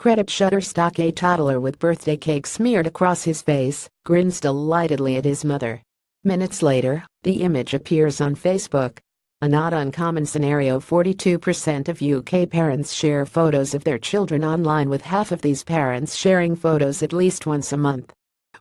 Credit Shutterstock A toddler with birthday cake smeared across his face, grins delightedly at his mother. Minutes later, the image appears on Facebook. A not uncommon scenario. 42% of UK parents share photos of their children online, with half of these parents sharing photos at least once a month.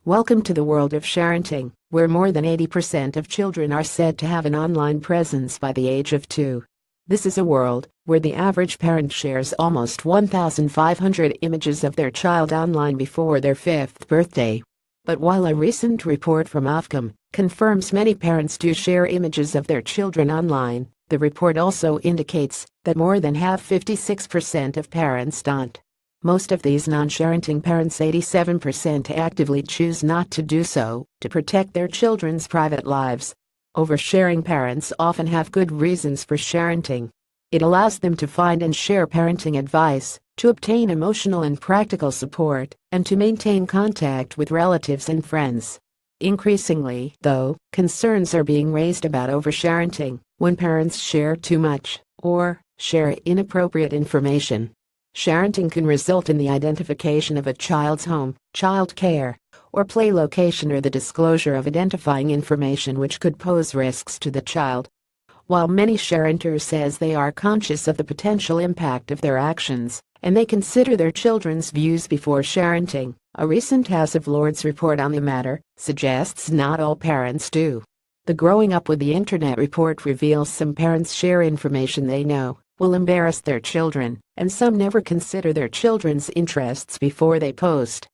Welcome to the world of sharenting, where more than 80% of children are said to have an online presence by the age of 2. This is a world where the average parent shares almost 1,500 images of their child online before their 5th birthday. But while a recent report from Ofcom confirms many parents do share images of their children online, the report also indicates that more than half, 56% of parents don't. Most of these non-sharenting parents, 87%, actively choose not to do so to protect their children's private lives. Oversharing parents often have good reasons for sharenting. It allows them to find and share parenting advice, to obtain emotional and practical support, and to maintain contact with relatives and friends. Increasingly, though, concerns are being raised about oversharenting when parents share too much or share inappropriate information. Sharenting can result in the identification of a child's home, child care, or play location, or the disclosure of identifying information which could pose risks to the child. While many sharenters says they are conscious of the potential impact of their actions, and they consider their children's views before sharenting, a recent House of Lords report on the matter suggests not all parents do. The Growing Up with the Internet report reveals some parents share information they know will embarrass their children, and some never consider their children's interests before they post.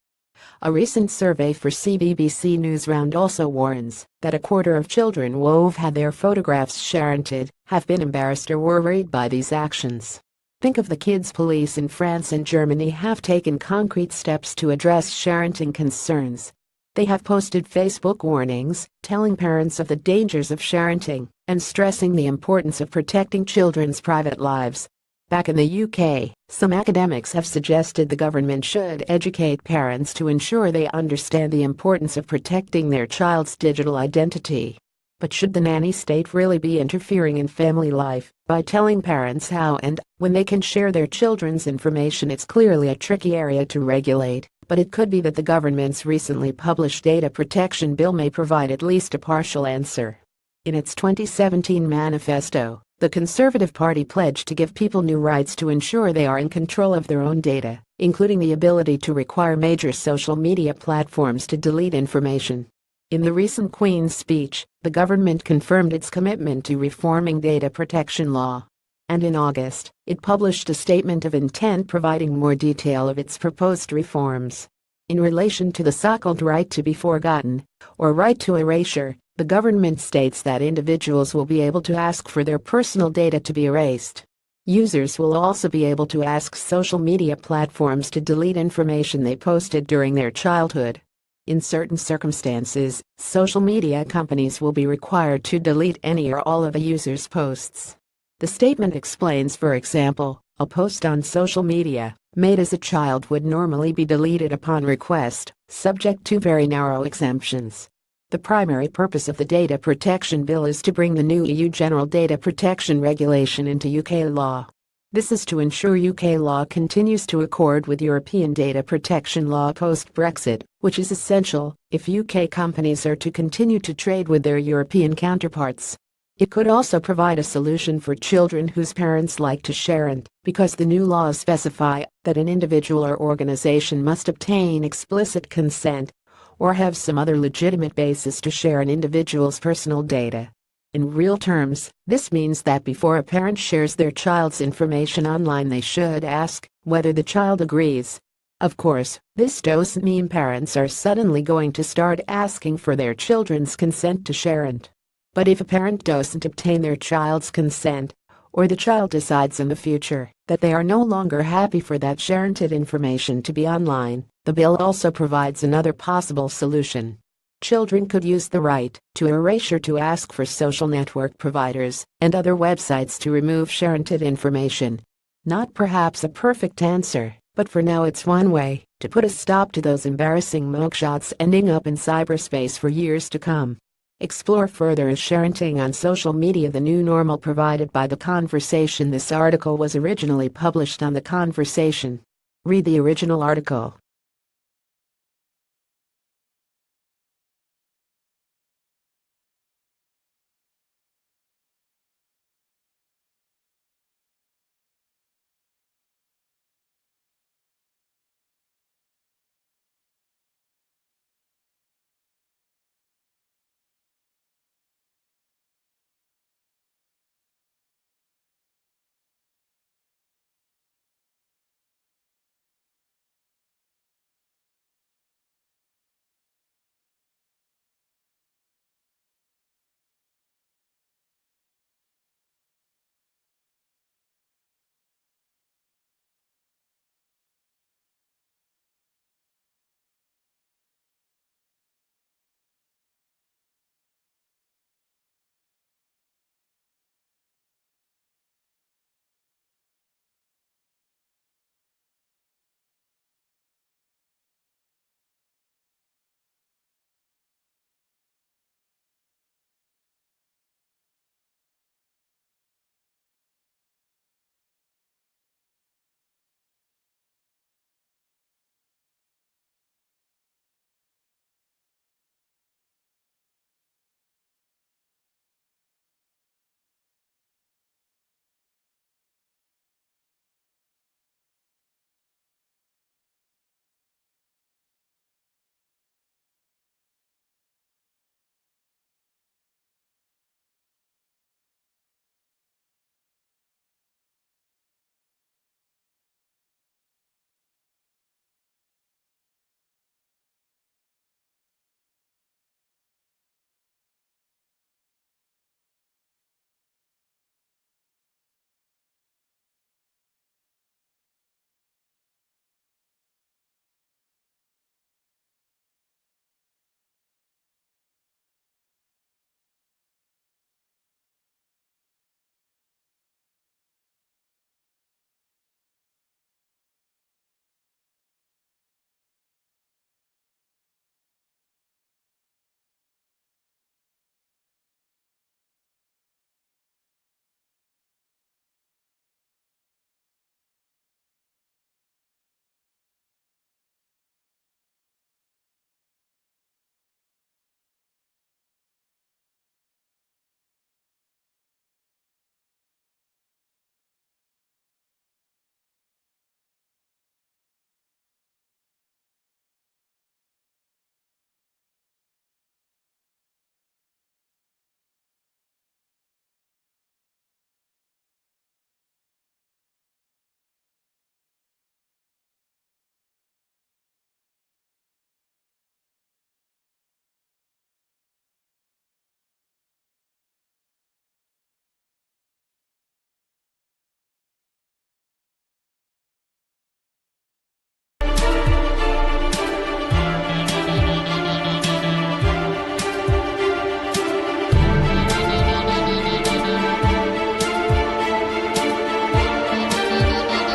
A recent survey for CBBC Newsround also warns that a quarter of children who've had their photographs sharented have been embarrassed or worried by these actions. Think of the kids. Police in France and Germany have taken concrete steps to address sharenting concerns. They have posted Facebook warnings, telling parents of the dangers of sharenting and stressing the importance of protecting children's private lives. Back in the UK, some academics have suggested the government should educate parents to ensure they understand the importance of protecting their child's digital identity. But should the nanny state really be interfering in family life by telling parents how and when they can share their children's information? It's clearly a tricky area to regulate, but it could be that the government's recently published data protection bill may provide at least a partial answer. In its 2017 manifesto, the Conservative Party pledged to give people new rights to ensure they are in control of their own data, including the ability to require major social media platforms to delete information. In the recent Queen's speech, the government confirmed its commitment to reforming data protection law. And in August, it published a statement of intent providing more detail of its proposed reforms. In relation to the so-called right to be forgotten, or right to erasure, the government states that individuals will be able to ask for their personal data to be erased. Users will also be able to ask social media platforms to delete information they posted during their childhood. In certain circumstances, social media companies will be required to delete any or all of a user's posts. The statement explains, for example, a post on social media made as a child would normally be deleted upon request, subject to very narrow exemptions. The primary purpose of the Data Protection Bill is to bring the new EU General Data Protection Regulation into UK law. This is to ensure UK law continues to accord with European data protection law post-Brexit, which is essential if UK companies are to continue to trade with their European counterparts. It could also provide a solution for children whose parents like to sharent, because the new laws specify that an individual or organization must obtain explicit consent or have some other legitimate basis to share an individual's personal data. In real terms, this means that before a parent shares their child's information online, they should ask whether the child agrees. Of course, this doesn't mean parents are suddenly going to start asking for their children's consent to sharent. But if a parent doesn't obtain their child's consent, or the child decides in the future that they are no longer happy for that sharented information to be online, the bill also provides another possible solution. Children could use the right to erasure to ask for social network providers and other websites to remove sharented information. Not perhaps a perfect answer, but for now it's one way to put a stop to those embarrassing mugshots ending up in cyberspace for years to come. Explore further. Is sharenting on social media the new normal? Provided by The Conversation. This article was originally published on The Conversation. Read the original article.